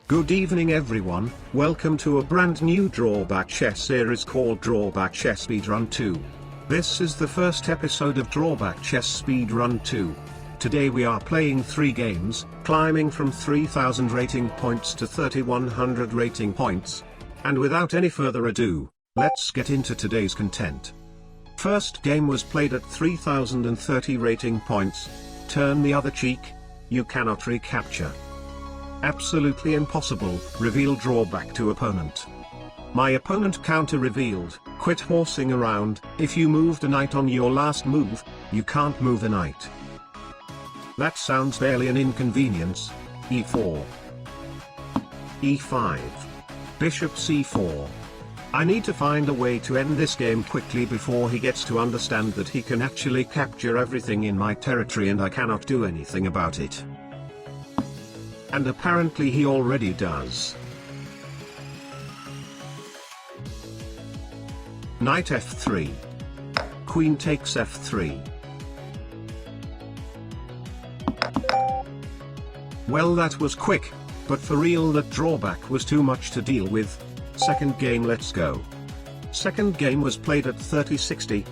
Good evening everyone, welcome to a brand new Drawback chess series called Drawback Chess Speedrun 2. This is the first episode of Drawback Chess Speedrun 2. Today we are playing 3 games, climbing from 3000 rating points to 3100 rating points. And without any further ado, let's get into today's content. First game was played at 3030 rating points. Turn the other cheek. You cannot recapture. Absolutely impossible, reveal drawback to opponent. My opponent counter revealed, quit horsing around, if you moved a knight on your last move, you can't move a knight. That sounds barely an inconvenience. e4. e5. Bishop c4. I need to find a way to end this game quickly before he gets to understand that he can actually capture everything in my territory and I cannot do anything about it. And apparently he already does. Knight f3. Queen takes f3. Well, that was quick, but for real that drawback was too much to deal with. Second game, let's go. Second game was played at 3060.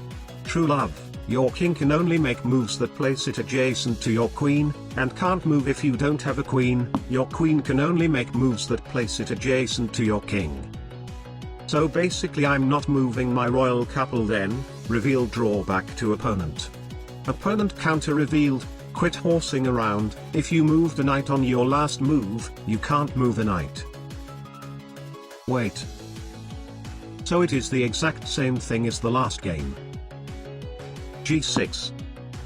True love. Your king can only make moves that place it adjacent to your queen, and can't move if you don't have a queen. Your queen can only make moves that place it adjacent to your king. So basically I'm not moving my royal couple then, reveal drawback to opponent. Opponent counter revealed, quit horsing around, if you moved a knight on your last move, you can't move a knight. Wait. So it is the exact same thing as the last game. g6.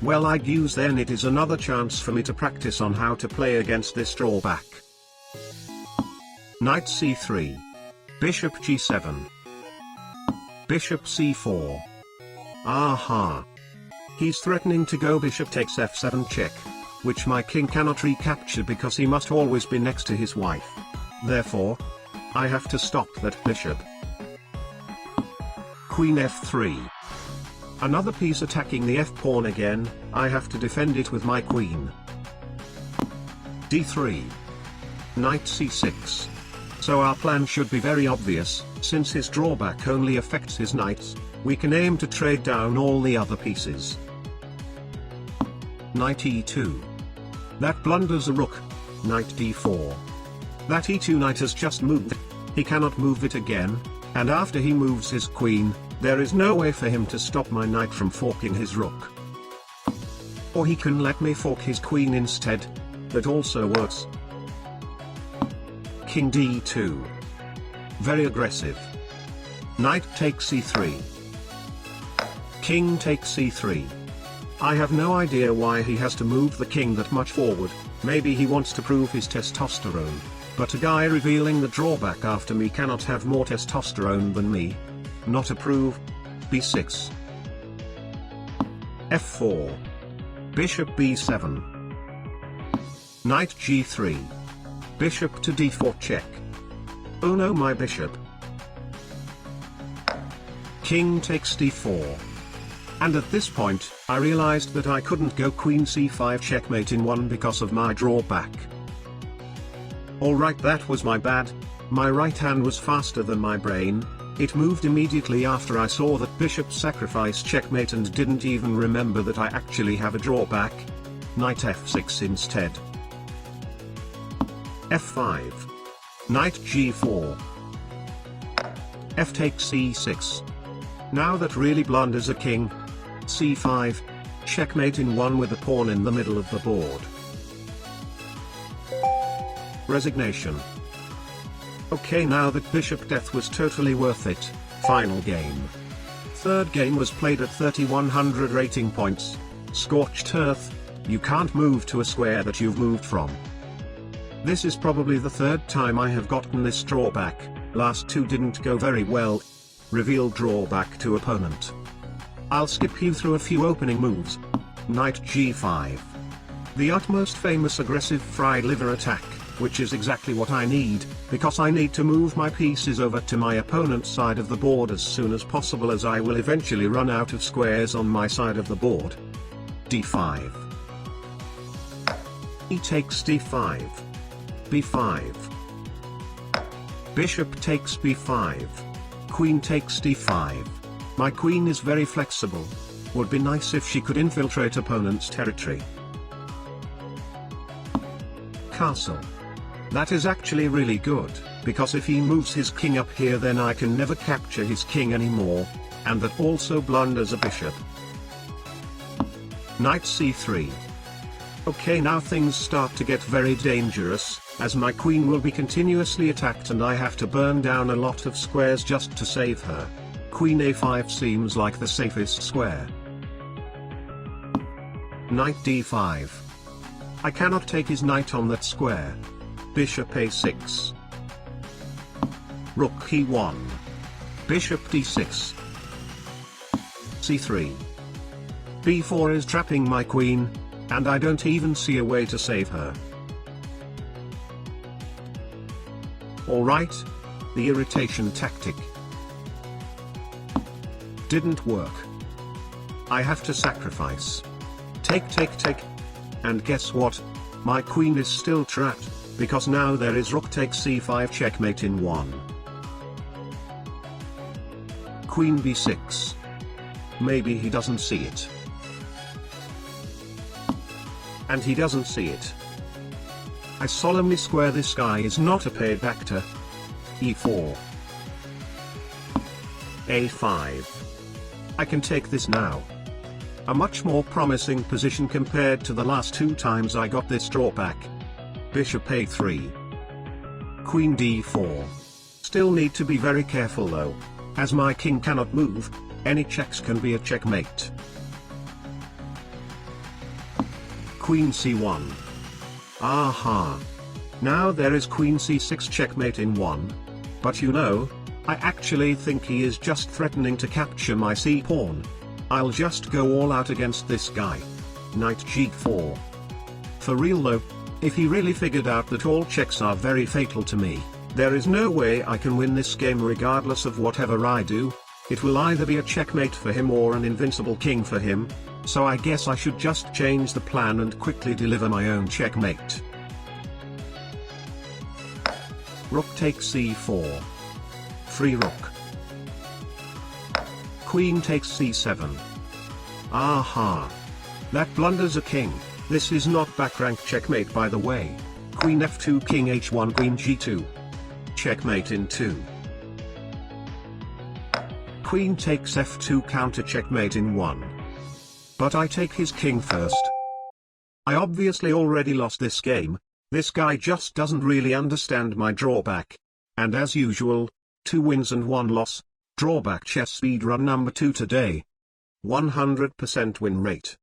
Well, I'd use then it is another chance for me to practice on how to play against this drawback. Knight c3. Bishop g7. Bishop c4. Aha. He's threatening to go bishop takes f7 check, which my king cannot recapture because he must always be next to his wife. Therefore, I have to stop that bishop. Queen f3. Another piece attacking the f-pawn again, I have to defend it with my queen. d3. Knight c6. So our plan should be very obvious, since his drawback only affects his knights, we can aim to trade down all the other pieces. Knight e2. That blunders a rook. Knight d4. That e2 knight has just moved, he cannot move it again, and after he moves his queen, there is no way for him to stop my knight from forking his rook. Or he can let me fork his queen instead. That also works. King d2. Very aggressive. Knight takes c3. King takes c3. I have no idea why he has to move the king that much forward. Maybe he wants to prove his testosterone. But a guy revealing the drawback after me cannot have more testosterone than me. Not approve. b6. f4. Bishop b7. Knight g3. Bishop to d4 check. Oh no, my bishop. King takes d4. And at this point, I realized that I couldn't go queen c5 checkmate in one because of my drawback. Alright, that was my bad. My right hand was faster than my brain. It moved immediately after I saw that bishop sacrifice checkmate and didn't even remember that I actually have a drawback. Knight f6 instead. f5. Knight g4. F takes c6. Now that really blunders a king. c5. Checkmate in one with a pawn in the middle of the board. Resignation. Okay, now that bishop death was totally worth it, final game. Third game was played at 3100 rating points. Scorched earth, you can't move to a square that you've moved from. This is probably the third time I have gotten this drawback, last two didn't go very well. Reveal drawback to opponent. I'll skip you through a few opening moves. Knight g5. The utmost famous aggressive fried liver attack, which is exactly what I need, because I need to move my pieces over to my opponent's side of the board as soon as possible, as I will eventually run out of squares on my side of the board. d5. E takes d5. b5. Bishop takes b5. Queen takes d5. My queen is very flexible. Would be nice if she could infiltrate opponent's territory. Castle. That is actually really good, because if he moves his king up here then I can never capture his king anymore, and that also blunders a bishop. Knight c3. Okay, now things start to get very dangerous, as my queen will be continuously attacked and I have to burn down a lot of squares just to save her. Queen a5 seems like the safest square. Knight d5. I cannot take his knight on that square. Bishop a6. Rook e1. Bishop d6. c3. b4 is trapping my queen, and I don't even see a way to save her. Alright. The irritation tactic didn't work. I have to sacrifice. Take. And guess what? My queen is still trapped, because now there is rook takes c5 checkmate in 1. Queen b6. Maybe he doesn't see it. And he doesn't see it. I solemnly swear this guy is not a paid actor. e4. a5. I can take this now. A much more promising position compared to the last 2 times I got this drawback. Bishop a3. Queen d4. Still need to be very careful though, as my king cannot move. Any checks can be a checkmate. Queen c1. Aha. Now there is queen c6 checkmate in 1. But you know, I actually think he is just threatening to capture my c-pawn. I'll just go all out against this guy. Knight g4. For real though, if he really figured out that all checks are very fatal to me, there is no way I can win this game regardless of whatever I do. It will either be a checkmate for him or an invincible king for him, so I guess I should just change the plan and quickly deliver my own checkmate. Rook takes c4. Free rook. Queen takes c7. Aha. That blunders a king. This is not back rank checkmate by the way. Queen f2 king h1 queen g2. Checkmate in 2. Queen takes f2 counter checkmate in 1. But I take his king first. I obviously already lost this game. This guy just doesn't really understand my drawback. And as usual, 2 wins and 1 loss. Drawback chess speedrun number 2 today. 100% win rate.